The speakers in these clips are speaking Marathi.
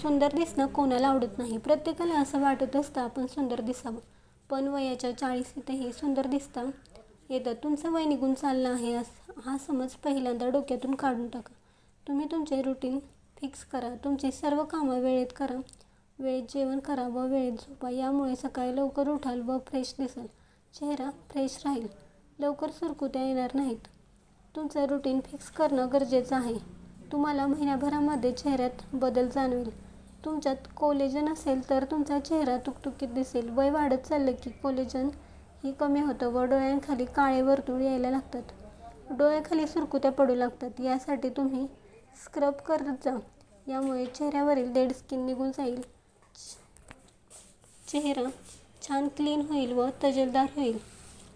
सुंदर दिसणं कोणाला आवडत नाही. प्रत्येकाला असं वाटत असतं आपण सुंदर दिसावं, पण वयाच्या 40शीतही सुंदर दिसता येतं. तुमचं वय निघून चाललं आहे हा समज पहिल्यांदा डोक्यातून काढून टाका. तुम्ही तुमचे रुटीन फिक्स करा. तुमची सर्व कामं वेळेत करा, वेळेत जेवण करा व वेळेत झोपा. यामुळे सकाळी लवकर उठाल व फ्रेश दिसाल. चेहरा फ्रेश राहील, लवकर सुरकुत्या येणार नाहीत. तुमचं रुटीन फिक्स करणं गरजेचं आहे. तुम्हाला महिन्याभरामध्ये चेहऱ्यात बदल जाणवेल. तुमच्यात कोलेजन असेल तर तुमचा चेहरा तुकतुकीत दिसेल. वय वाढत चाललं की कोलेजन ही कमी होतं व डोळ्यांखाली काळे वर्तुळ यायला लागतात. डोळ्याखाली सुरकुत्या पडू लागतात. यासाठी तुम्ही स्क्रब करत जा. यामुळे चेहऱ्यावरील डेड स्किन निघून जाईल. चेहरा छान क्लीन होईल व तजेलदार होईल.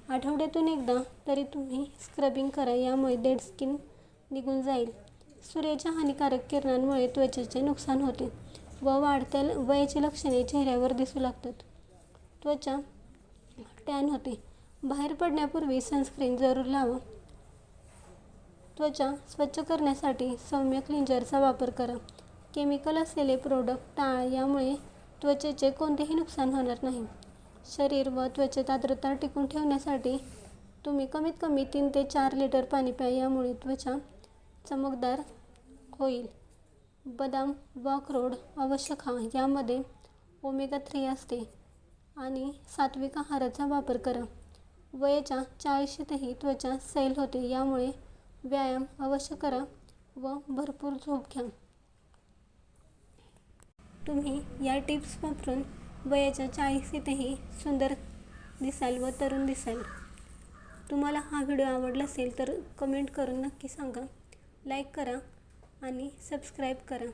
आठवड्यातून एकदा तरी तुम्ही स्क्रबिंग करा. यामुळे डेड स्किन निघून जाईल. सूर्याच्या हानिकारक किरणांमुळे त्वचेचे नुकसान होते व वाढत्या वयाची लक्षणे चेहऱ्यावर दिसू लागतात. त्वचा टॅन होते. बाहेर पडण्यापूर्वी सनस्क्रीन जरूर लावा. त्वचा स्वच्छ करण्यासाठी सौम्य क्लिंजरचा वापर करा. केमिकल असलेले प्रोडक्ट टाळा. यामुळे त्वचेचे कोणतेही नुकसान होणार नाही. शरीर व त्वचेत आर्द्रता टिकून ठेवण्यासाठी तुम्ही कमीत कमी 3 ते 4 लिटर पाणी प्या. यामुळे त्वचा चमकदार होईल. बदाम व अक्रोड अवश्य खा. यामध्ये ओमेगा 3 असते आणि सात्विक आहाराचा वापर करा. वयाच्या 40शीतही त्वचा सैल होते. यामुळे व्यायाम अवश्य करा व भरपूर झोप घ्या. तुम्ही या टिप्स वापरून वयाच्या 40शीतही सुंदर दिसाल व तरुण दिसाल. तुम्हाला हा व्हिडिओ आवडला असेल तर कमेंट करून नक्की सांगा. लाईक करा आणि सबस्क्राईब करा.